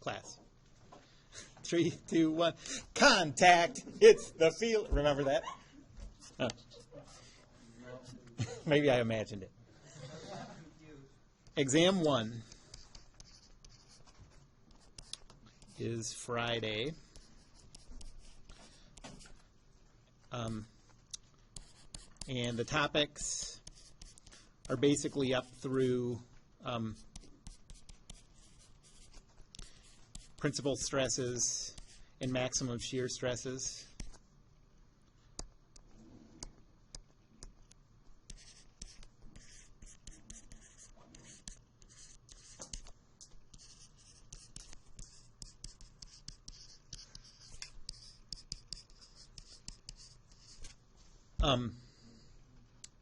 class. 3, 2, 1. Contact. It's the field. Remember that? Oh. Maybe I imagined it. Exam 1 is Friday. And the topics are basically up through principal stresses and maximum shear stresses.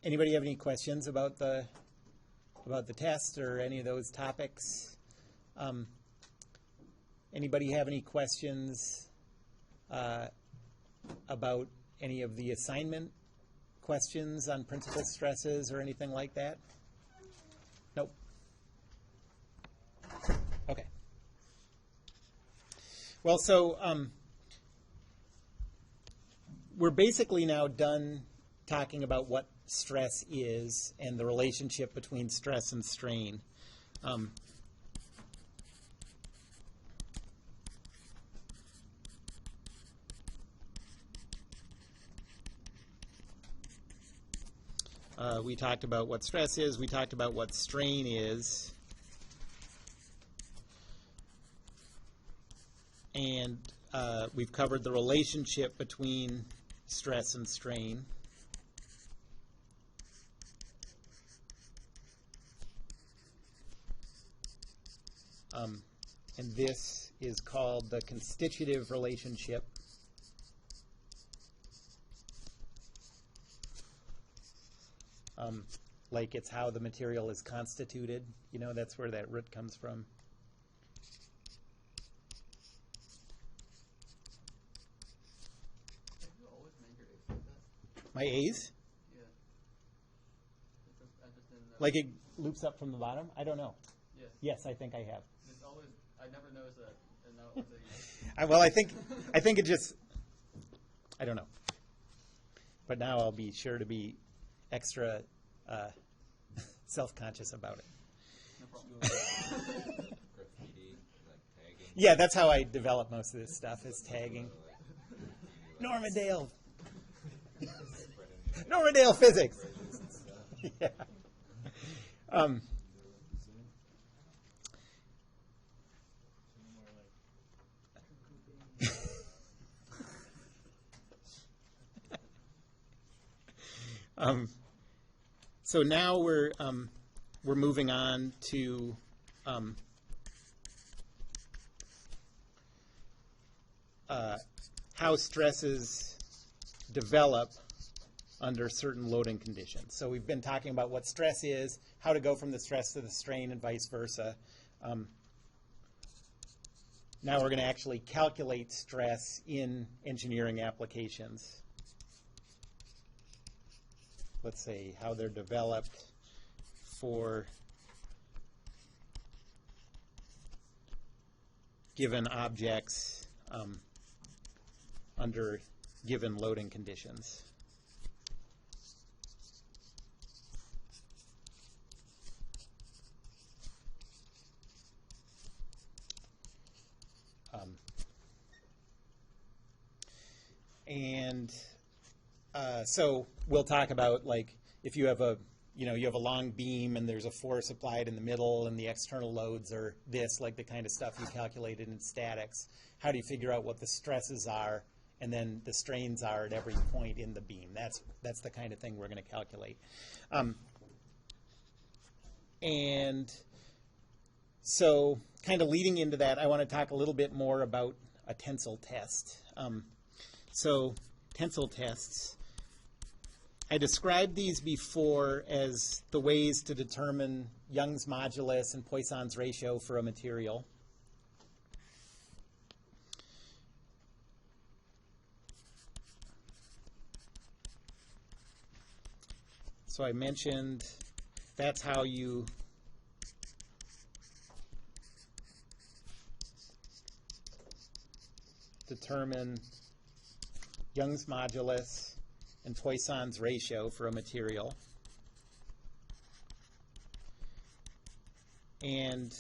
Anybody have any questions about the test or any of those topics? Anybody have any questions about any of the assignment questions on principal stresses or anything like that? Nope. Okay. Well, so we're basically now done talking about what stress is and the relationship between stress and strain. We talked about what stress is. We talked about what strain is. And we've covered the relationship between stress and strain. And this is called the constitutive relationship. Like it's how the material is constituted. You know, that's where that root comes from. Have you always made your A's like that? My A's? Yeah. I just didn't know. Like it loops up from the bottom? I don't know. Yes. Yes, I think I have. It's always, I never noticed that, and now it's Well, I think it just, I don't know. But now I'll be sure to be extra self-conscious about it. no problem. Graffiti, like tagging. Yeah, that's how I develop most of this stuff, is tagging. Normandale. Normandale physics. Yeah. So now we're moving on to how stresses develop under certain loading conditions. So we've been talking about what stress is, how to go from the stress to the strain, and vice versa. Now we're going to actually calculate stress in engineering applications. Let's say how they're developed for given objects under given loading conditions. So we'll talk about, like, if you have a long beam and there's a force applied in the middle and the external loads are this, like the kind of stuff you calculated in statics. How do you figure out what the stresses are and then the strains are at every point in the beam? That's the kind of thing we're going to calculate. And so kind of leading into that, I want to talk a little bit more about a tensile test. So tensile tests, I described these before as the ways to determine Young's modulus and Poissons ratio for a material. So I mentioned that's how you determine Young's modulus and Poissons ratio for a material. And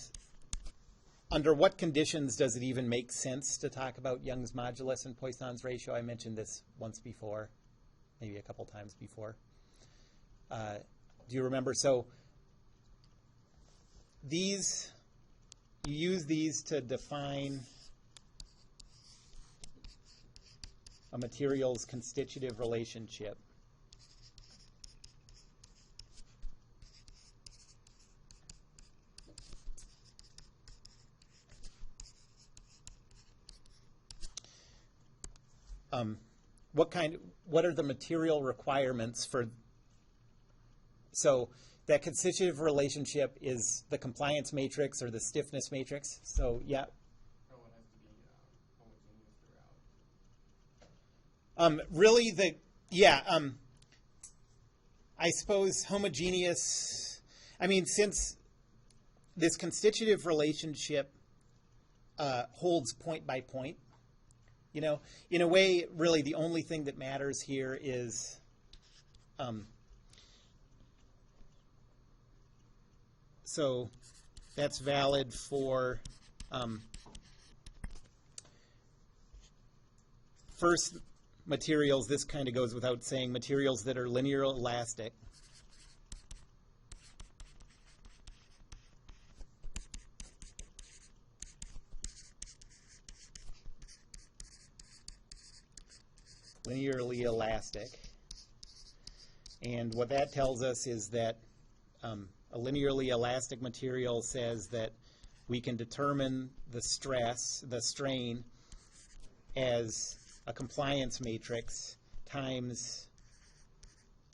under what conditions does it even make sense to talk about Young's modulus and Poissons ratio? I mentioned this once before, maybe a couple times before. Do you remember? So these, you use these to define a material's constitutive relationship. What are the material requirements for, so that constitutive relationship is the compliance matrix or the stiffness matrix. So yeah. Oh, it has to be homogeneous throughout. I suppose homogeneous, I mean, since this constitutive relationship holds point by point, you know, in a way, really the only thing that matters here is so that's valid for first materials. This kind of goes without saying, materials that are linear elastic. Linearly elastic. And what that tells us is that a linearly elastic material says that we can determine the stress, the strain, as a compliance matrix times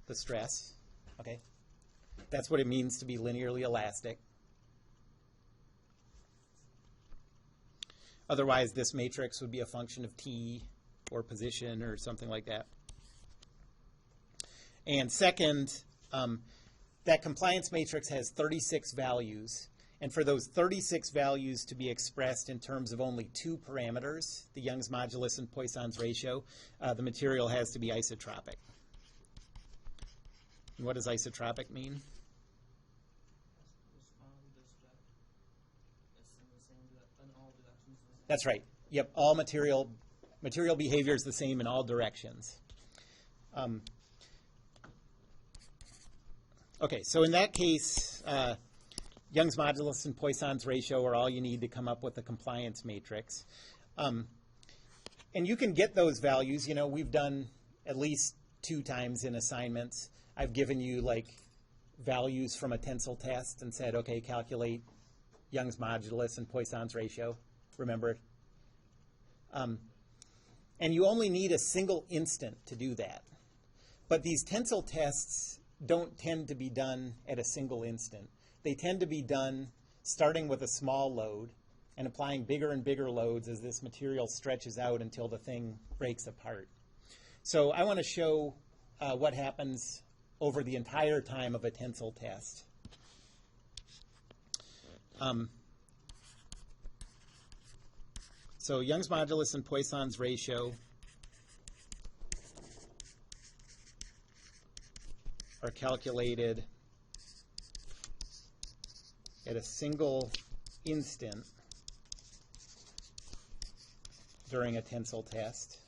the stress. Okay? That's what it means to be linearly elastic. Otherwise, this matrix would be a function of T or position or something like that. And second, that compliance matrix has 36 values. And for those 36 values to be expressed in terms of only two parameters, the Young's modulus and Poissons ratio, the material has to be isotropic. And what does isotropic mean? That's right. Yep, all material behavior is the same in all directions. Okay, so in that case, Young's modulus and Poissons ratio are all you need to come up with a compliance matrix. And you can get those values. You know, we've done at least 2 times in assignments. I've given you like values from a tensile test and said, okay, calculate Young's modulus and Poissons ratio. Remember? And you only need a single instant to do that. But these tensile tests don't tend to be done at a single instant. They tend to be done starting with a small load and applying bigger and bigger loads as this material stretches out until the thing breaks apart. So I want to show what happens over the entire time of a tensile test. So Young's modulus and Poissons ratio are calculated at a single instant during a tensile test.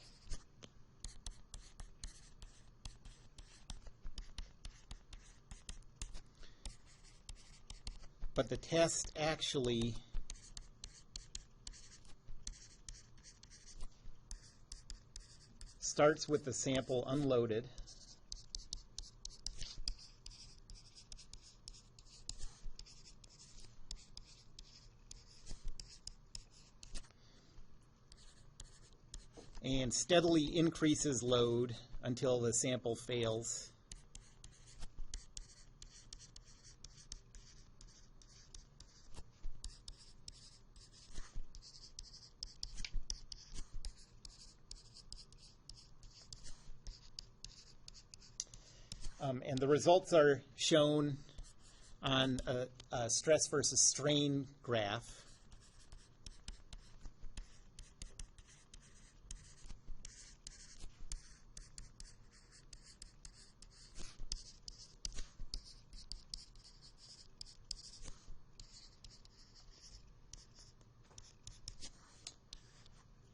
But the test actually starts with the sample unloaded. And steadily increases load until the sample fails. And the results are shown on a stress versus strain graph.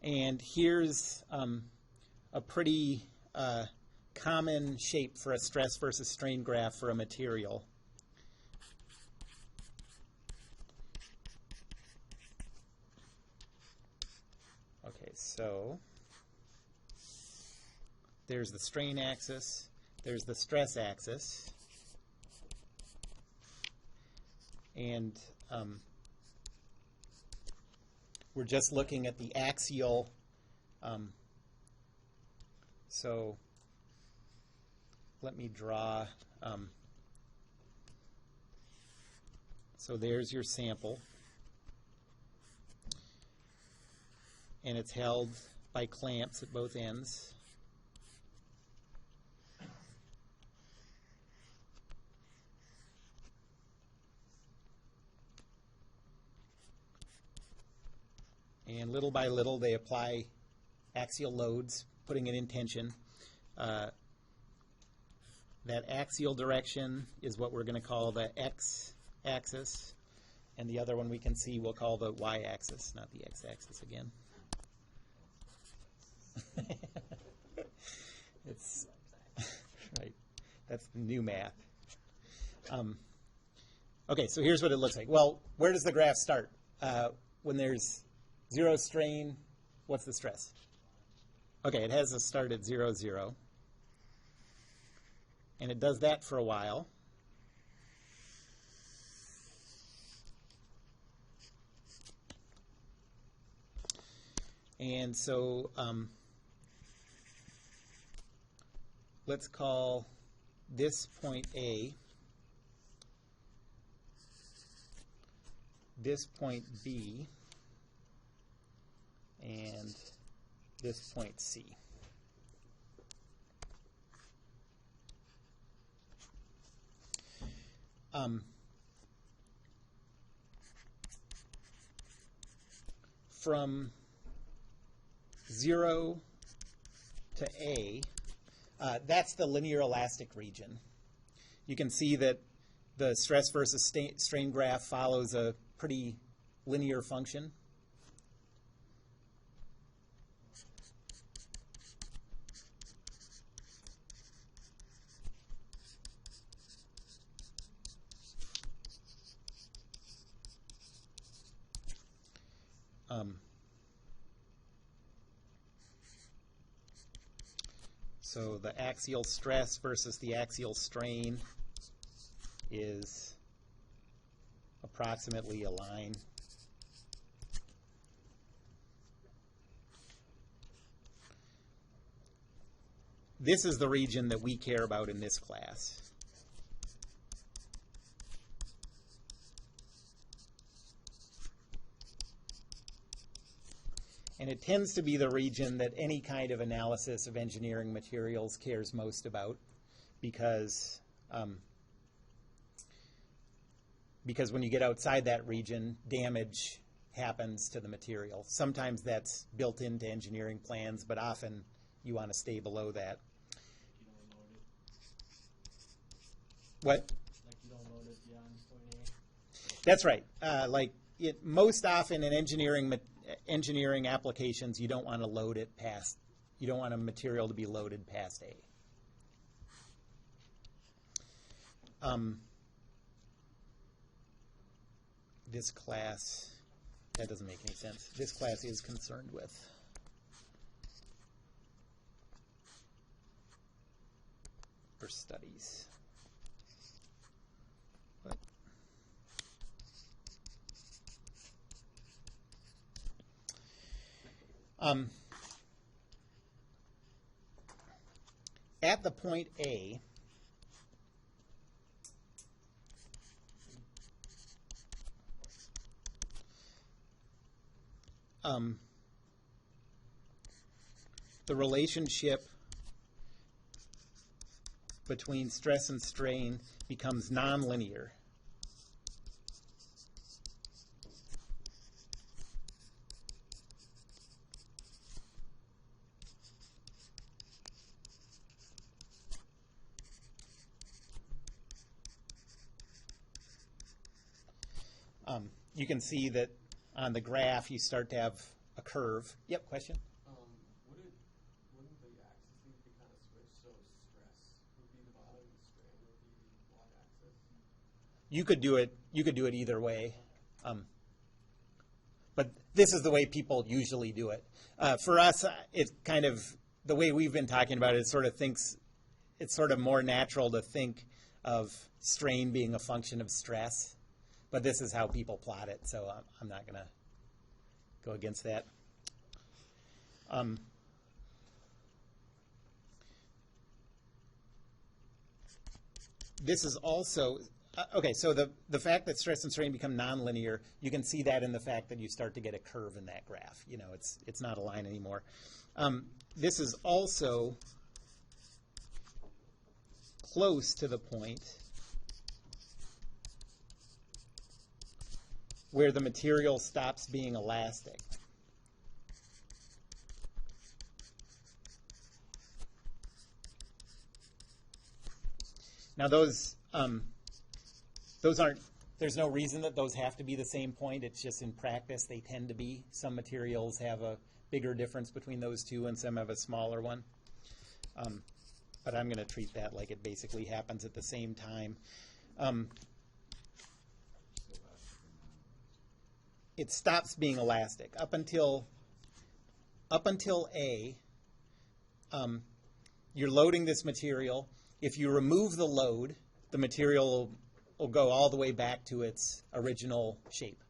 And here's a pretty common shape for a stress versus strain graph for a material. Okay, so there's the strain axis, there's the stress axis, and we're just looking at the axial. So let me draw. So there's your sample, and it's held by clamps at both ends. And little by little, they apply axial loads, putting it in tension. That axial direction is what we're going to call the x-axis, and the other one we can see we'll call the y-axis, not the x-axis again. It's right. That's the new math. Okay, so here's what it looks like. Well, where does the graph start? When there's zero strain, what's the stress? Okay, it has a start at 0, 0. And it does that for a while. And so let's call this point A, this point B, and this point C. From 0 to A, that's the linear elastic region. You can see that the stress versus strain graph follows a pretty linear function. So the axial stress versus the axial strain is approximately a line. This is the region that we care about in this class. And it tends to be the region that any kind of analysis of engineering materials cares most about, because when you get outside that region, damage happens to the material. Sometimes that's built into engineering plans, but often you want to stay below that. What? Like you don't load it beyond point A. That's right. Most often in engineering applications, you don't want to load it past, you don't want a material to be loaded past A. This class, that doesn't make any sense. This class is concerned with for studies. But at the point A, the relationship between stress and strain becomes nonlinear. You can see that on the graph you start to have a curve. Yep, question? Wouldn't the axes need to be kind of switched so stress would be the bottom and strain would be y-axis? You could do it either way. But this is the way people usually do it. For us, it's kind of the way we've been talking about it. It's sort of more natural to think of strain being a function of stress. But this is how people plot it, so I'm not going to go against that. This is also, okay, so the fact that stress and strain become nonlinear, you can see that in the fact that you start to get a curve in that graph. You know, it's not a line anymore. This is also close to the point where the material stops being elastic. Now those aren't, there's no reason that those have to be the same point. It's just in practice they tend to be. Some materials have a bigger difference between those two and some have a smaller one. But I'm going to treat that like it basically happens at the same time. It stops being elastic. Up until A, you're loading this material. If you remove the load, the material will go all the way back to its original shape.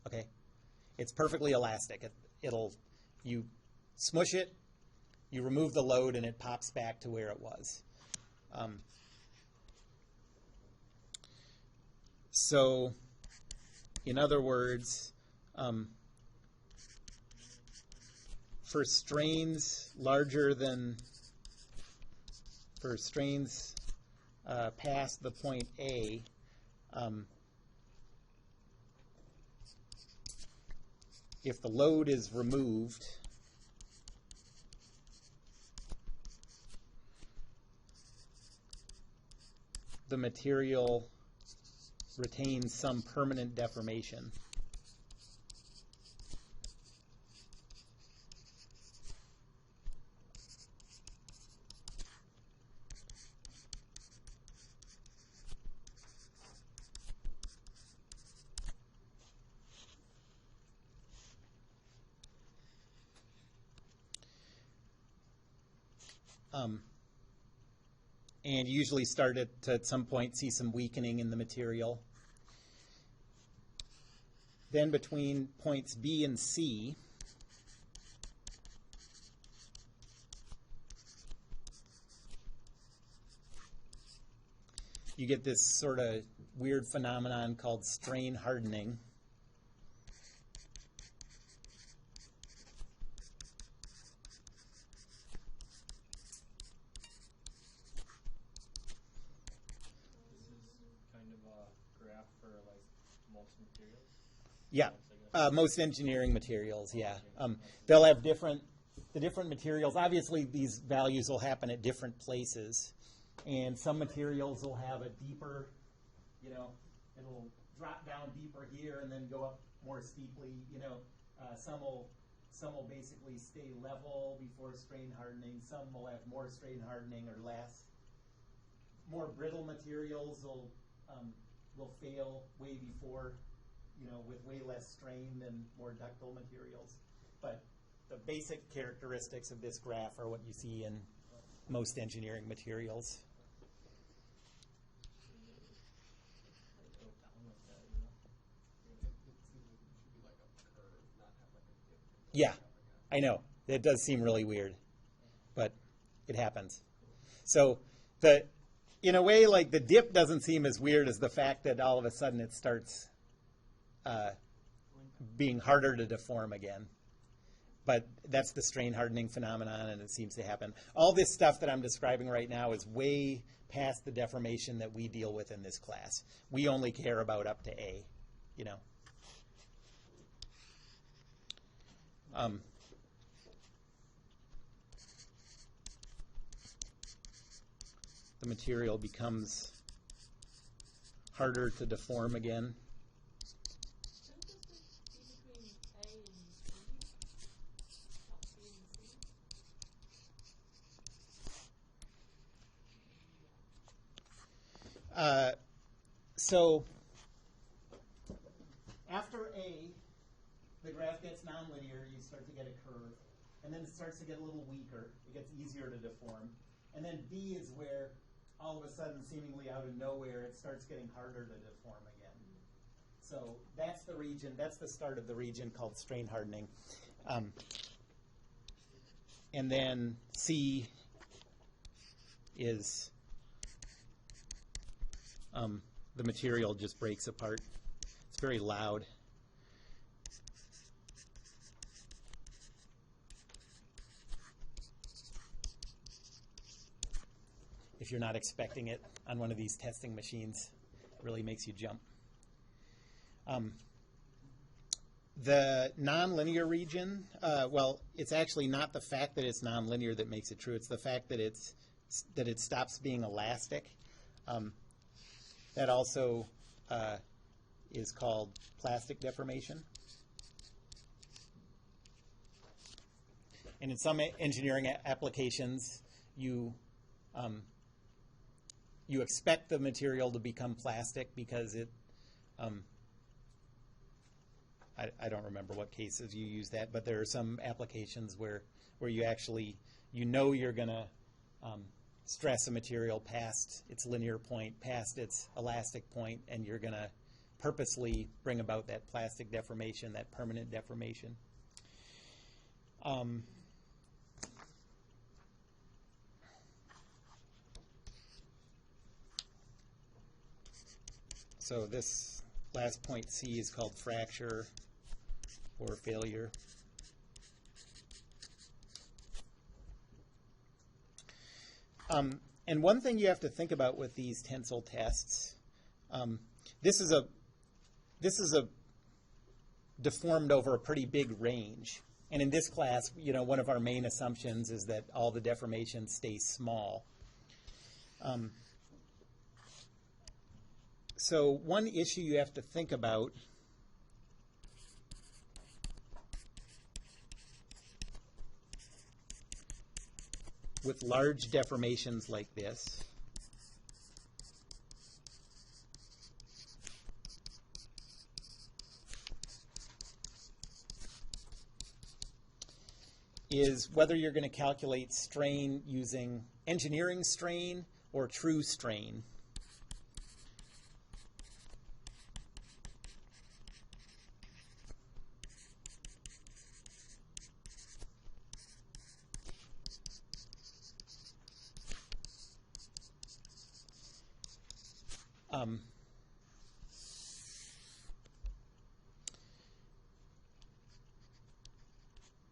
Okay? It's perfectly elastic. You smush it, you remove the load, and it pops back to where it was. So, in other words, for strains past the point A, if the load is removed, the material retains some permanent deformation. And you usually start at some point see some weakening in the material. Then between points B and C, you get this sort of weird phenomenon called strain hardening. Yeah, most engineering materials, yeah. They'll have the different materials. Obviously, these values will happen at different places. And some materials will have a deeper, it'll drop down deeper here and then go up more steeply. Some will basically stay level before strain hardening. Some will have more strain hardening or less. More brittle materials will fail way before, with way less strain than more ductile materials. But the basic characteristics of this graph are what you see in most engineering materials. Yeah, I know. It does seem really weird, but it happens. So in a way, like the dip doesn't seem as weird as the fact that all of a sudden it starts being harder to deform again. But that's the strain hardening phenomenon, and it seems to happen. All this stuff that I'm describing right now is way past the deformation that we deal with in this class. We only care about up to A, the material becomes harder to deform again. Shouldn't this be between A and C? So after A, the graph gets nonlinear, you start to get a curve, and then it starts to get a little weaker. It gets easier to deform. And then B is where all of a sudden, seemingly out of nowhere, it starts getting harder to deform again. So that's the region, that's the start of the region called strain hardening. And then C is the material just breaks apart. It's very loud. If you're not expecting it on one of these testing machines, it really makes you jump. The nonlinear region, well, it's actually not the fact that it's nonlinear that makes it true. It's the fact that it stops being elastic. That also is called plastic deformation. And in some engineering applications, you expect the material to become plastic because it, I don't remember what cases you use that, but there are some applications where you actually, you're going to stress a material past its linear point, past its elastic point, and you're going to purposely bring about that plastic deformation, that permanent deformation. So this last point C is called fracture or failure. And one thing you have to think about with these tensile tests, this is a deformed over a pretty big range. And in this class, one of our main assumptions is that all the deformation stays small. So one issue you have to think about with large deformations like this is whether you're going to calculate strain using engineering strain or true strain.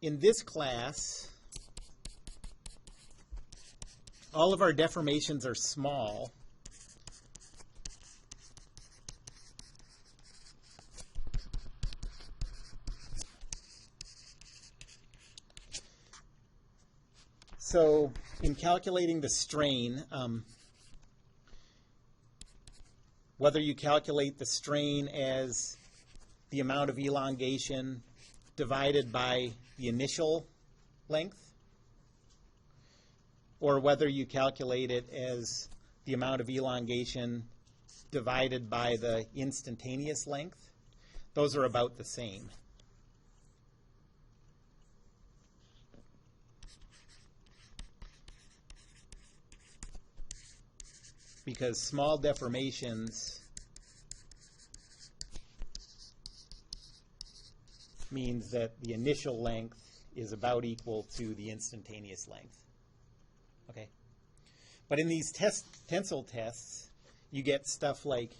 In this class, all of our deformations are small. So in calculating the strain, whether you calculate the strain as the amount of elongation divided by the initial length, or whether you calculate it as the amount of elongation divided by the instantaneous length, those are about the same. Because small deformations means that the initial length is about equal to the instantaneous length. Okay? But in these tensile tests, you get stuff like,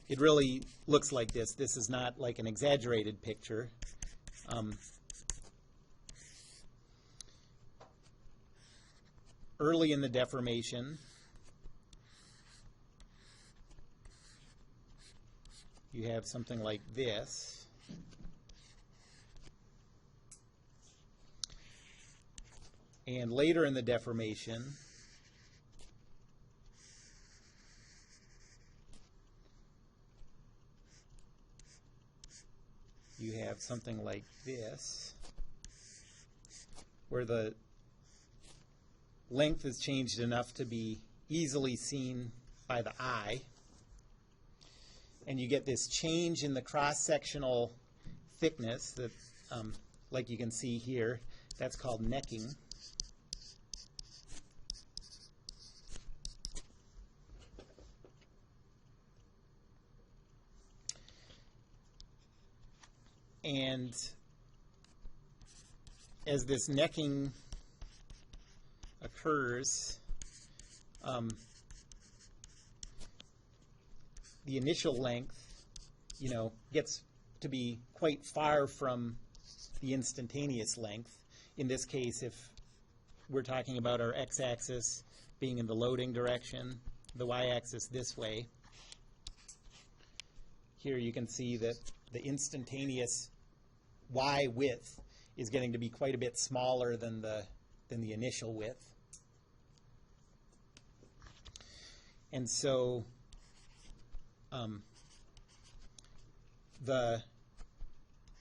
it really looks like this. This is not like an exaggerated picture. Early in the deformation, you have something like this. And later in the deformation, you have something like this, where the length is changed enough to be easily seen by the eye. And you get this change in the cross-sectional thickness that, like you can see here, that's called necking. And as this necking occurs, the initial length, gets to be quite far from the instantaneous length. In this case, if we're talking about our x-axis being in the loading direction, the y-axis this way, here you can see that the instantaneous y width is getting to be quite a bit smaller than the initial width. And so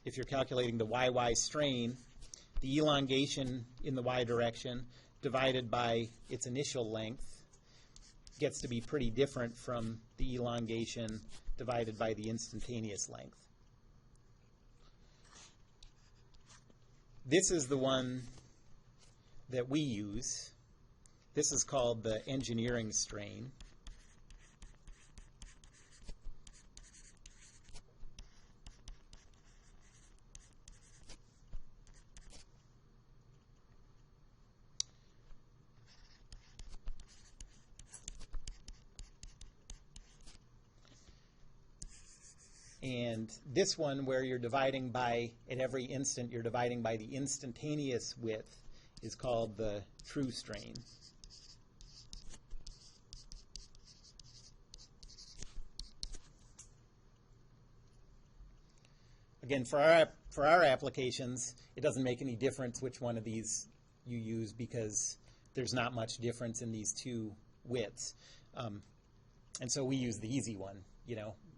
if you're calculating the YY strain, the elongation in the y direction divided by its initial length gets to be pretty different from the elongation divided by the instantaneous length. This is the one that we use. This is called the engineering strain. And this one, where you're dividing by, at every instant, you're dividing by the instantaneous width, is called the true strain. Again, for our applications, it doesn't make any difference which one of these you use because there's not much difference in these two widths. And so we use the easy one,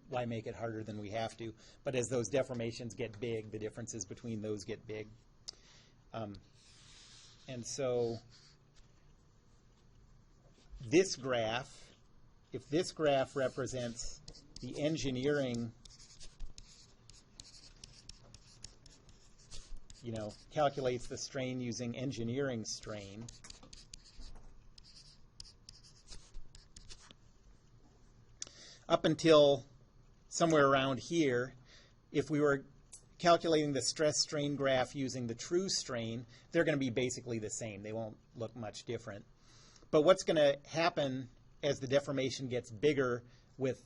Why make it harder than we have to? But as those deformations get big, the differences between those get big. And so this graph, if this graph represents the engineering, calculates the strain using engineering strain, up until somewhere around here, if we were calculating the stress-strain graph using the true strain, they're going to be basically the same. They won't look much different. But what's going to happen as the deformation gets bigger with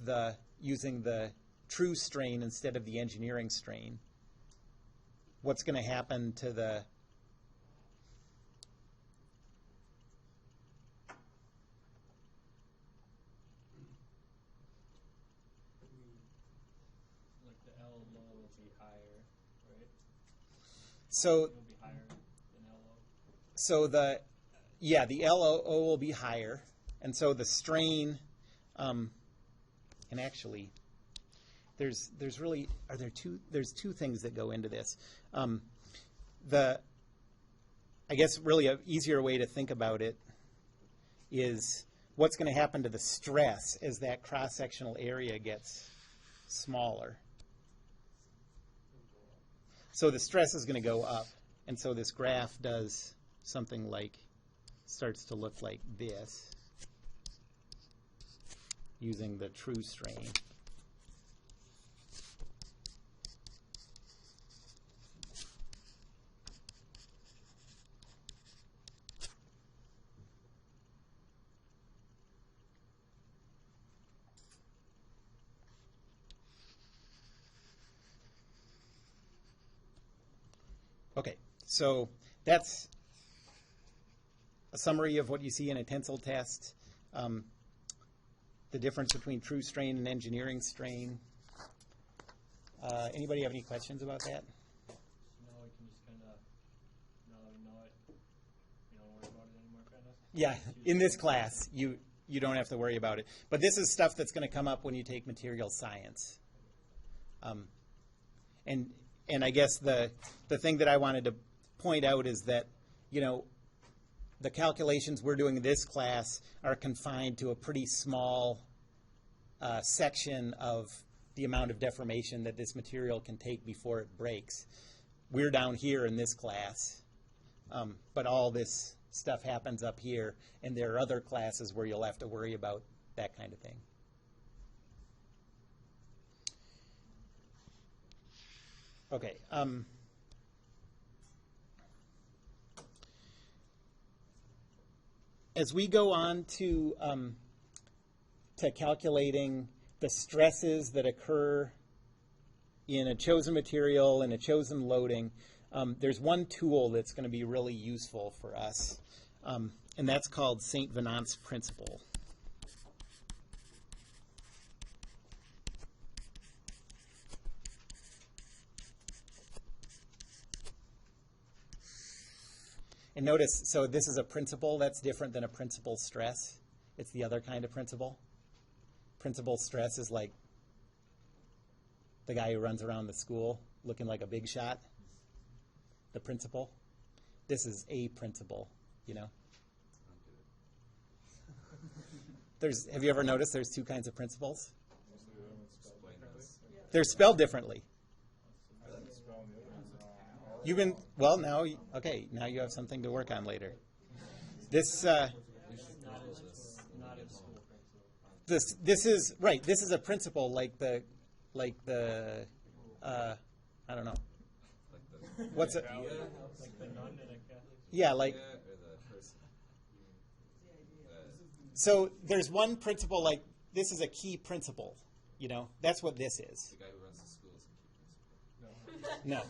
using the true strain instead of the engineering strain? What's going to happen to the So the LOO will be higher, and so the strain, and actually, there's two things that go into this. I guess really an easier way to think about it is what's going to happen to the stress as that cross-sectional area gets smaller. So the stress is going to go up, and so this graph does something like, starts to look like this using the true strain. Okay, so that's a summary of what you see in a tensile test, the difference between true strain and engineering strain. Anybody have any questions about that? No, we can just kind of, now that we know it, you don't worry about it anymore, kind of? Yeah, in this class, you don't have to worry about it. But this is stuff that's going to come up when you take material science. And I guess the thing that I wanted to point out is that, the calculations we're doing in this class are confined to a pretty small section of the amount of deformation that this material can take before it breaks. We're down here in this class, but all this stuff happens up here, and there are other classes where you'll have to worry about that kind of thing. Okay. As we go on to calculating the stresses that occur in a chosen material and a chosen loading, there's one tool that's going to be really useful for us, and that's called Saint-Venant's principle. And notice, so this is a principle that's different than a principal stress. It's the other kind of principle. Principal stress is like the guy who runs around the school looking like a big shot. The principal. This is a principle, you know. Have you ever noticed there's two kinds of principles? They're spelled differently. You can, well, now, okay, now you have something to work on later. This is, right, this is a principle like the I don't know. What's it? Yeah, like, so there's one principle, like, this is a key principle, you know, that's what this is. The guy who runs the school is a key principal. No.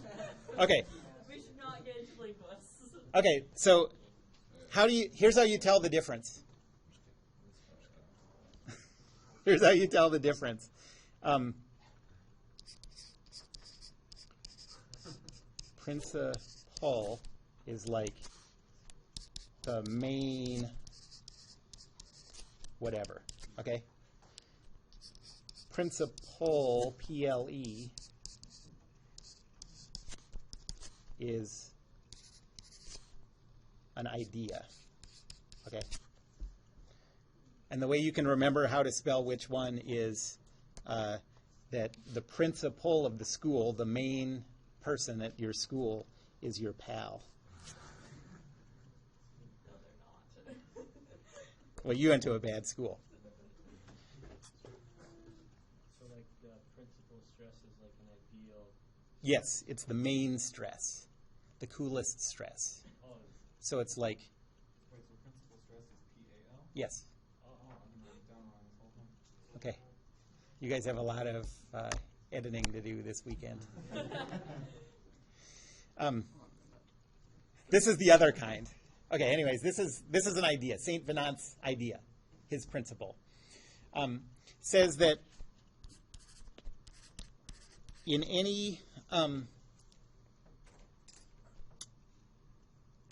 Okay. We should not get into linguists. Okay, so here's how you tell the difference. Here's how you tell the difference. Principal is like the main whatever, okay? Principal, P-L-E, is an idea, okay? And the way you can remember how to spell which one is that the principal of the school, the main person at your school, is your pal. No, they're not. Well, you went to a bad school. So like the principal stress is like an ideal. Yes, it's the main stress, the coolest stress. Oh, So it's like, Wait, so principal stress is P-A-L? yes, I've been writing it down wrong this whole time. okay. You guys have a lot of editing to do this weekend. This is the other kind. Okay, anyways, this is an idea, Saint-Venant's idea, his principle. Says that in any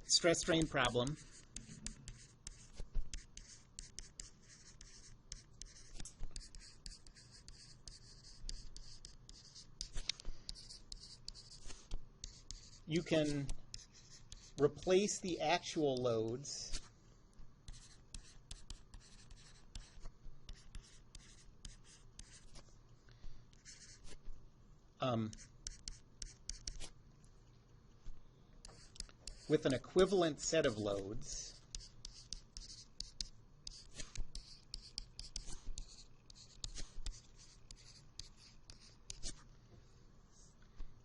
stress-strain problem, you can replace the actual loads with an equivalent set of loads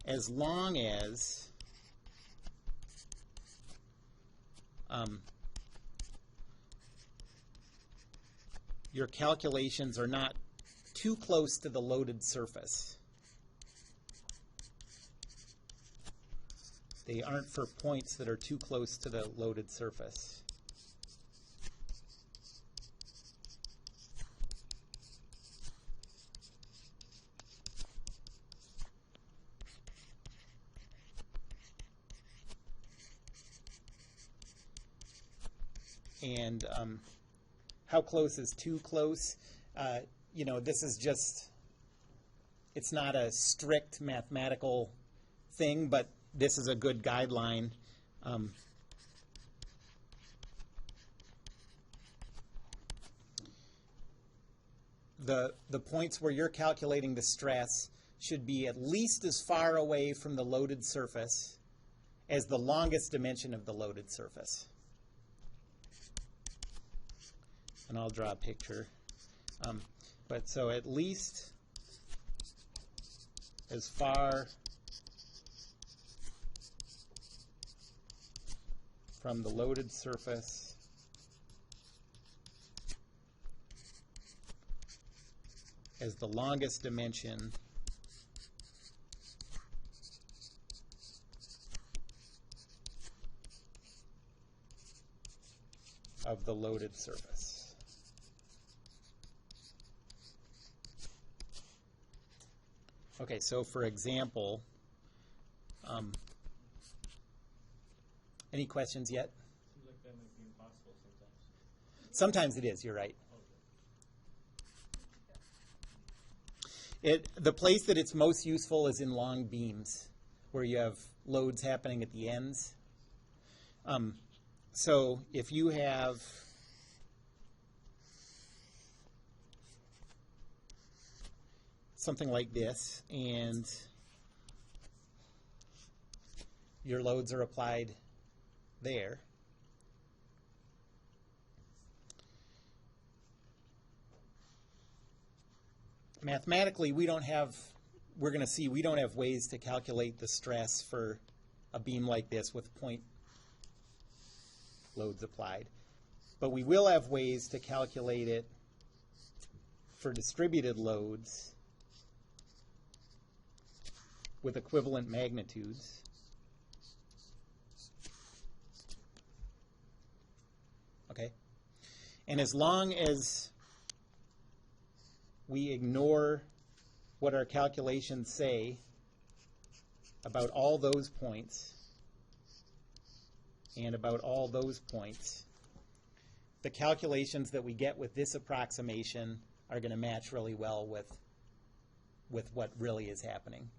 as long as your calculations are not too close to the loaded surface. They aren't for points that are too close to the loaded surface. And how close is too close? You know, this is just, it's not a strict mathematical thing, but this is a good guideline. the points where you're calculating the stress should be at least as far away from the loaded surface as the longest dimension of the loaded surface. And I'll draw a picture. But so at least as far from the loaded surface as the longest dimension of the loaded surface. Okay, so for example, any questions yet? Seems like that might be impossible sometimes. Sometimes it is, you're right. Okay. The place that it's most useful is in long beams, where you have loads happening at the ends. So if you have something like this, and your loads are applied there, mathematically, we're going to see we don't have ways to calculate the stress for a beam like this with point loads applied. But we will have ways to calculate it for distributed loads with equivalent magnitudes. Okay? And as long as we ignore what our calculations say about all those points and about all those points, the calculations that we get with this approximation are going to match really well with what really is happening.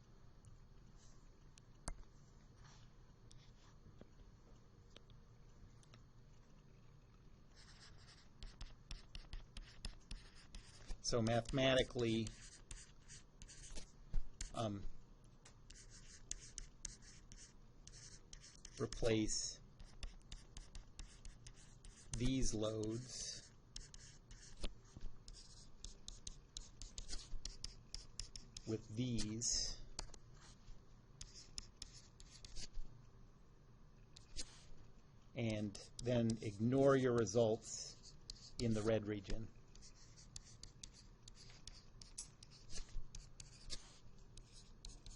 So mathematically, replace these loads with these, and then ignore your results in the red region.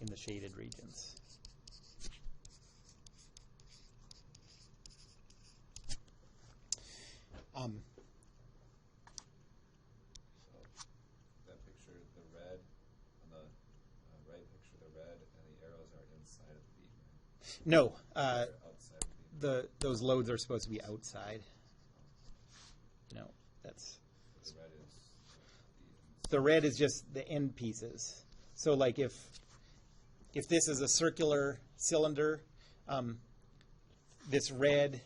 In the shaded regions. So that picture, the red, on the right picture, the red and the arrows are inside of the beam, right? No, They're outside of the beam. those loads are supposed to be outside. You know, that's So the red is the red is just the end pieces. So like if this is a circular cylinder, this red,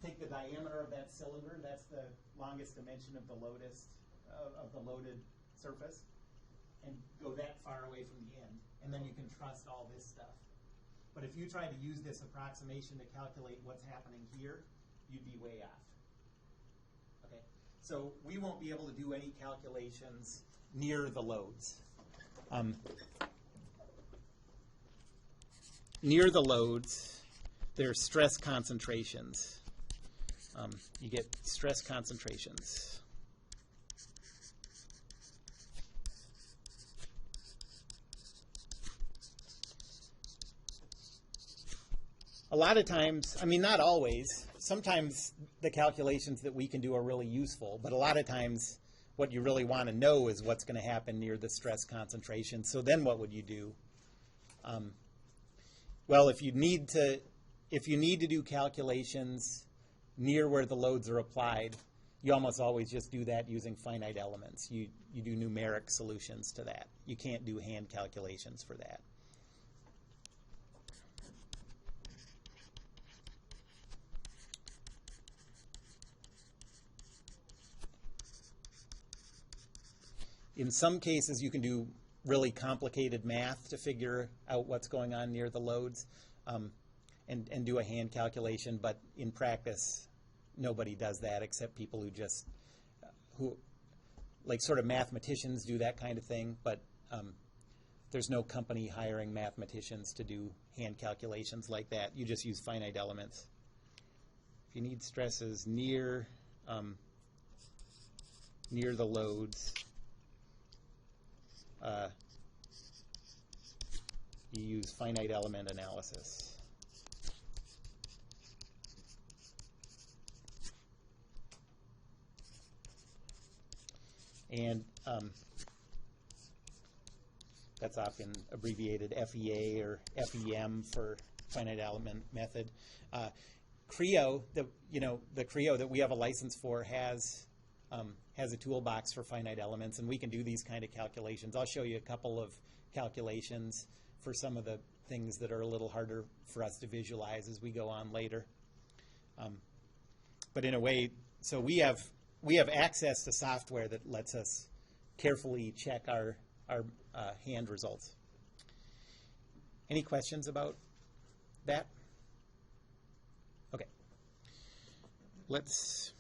take the diameter of that cylinder, that's the longest dimension of the loaded surface, and go that far away from the end, and then you can trust all this stuff. But if you try to use this approximation to calculate what's happening here, you'd be way off. Okay, so we won't be able to do any calculations near the loads. Near the loads, there's stress concentrations. You get stress concentrations. A lot of times, I mean, not always. Sometimes the calculations that we can do are really useful, but a lot of times what you really want to know is what's going to happen near the stress concentration. So then what would you do? Well, if you need to do calculations near where the loads are applied, you almost always just do that using finite elements. You do numeric solutions to that. You can't do hand calculations for that. In some cases, you can do really complicated math to figure out what's going on near the loads, and do a hand calculation. But in practice, nobody does that except people who like sort of mathematicians do that kind of thing. But there's no company hiring mathematicians to do hand calculations like that. You just use finite elements. If you need stresses near the loads, you use finite element analysis. And that's often abbreviated FEA or FEM for finite element method. Creo, the Creo that we have a license for has a toolbox for finite elements, and we can do these kind of calculations. I'll show you a couple of calculations for some of the things that are a little harder for us to visualize as we go on later. But in a way, so we have access to software that lets us carefully check our hand results. Any questions about that? Okay. Let's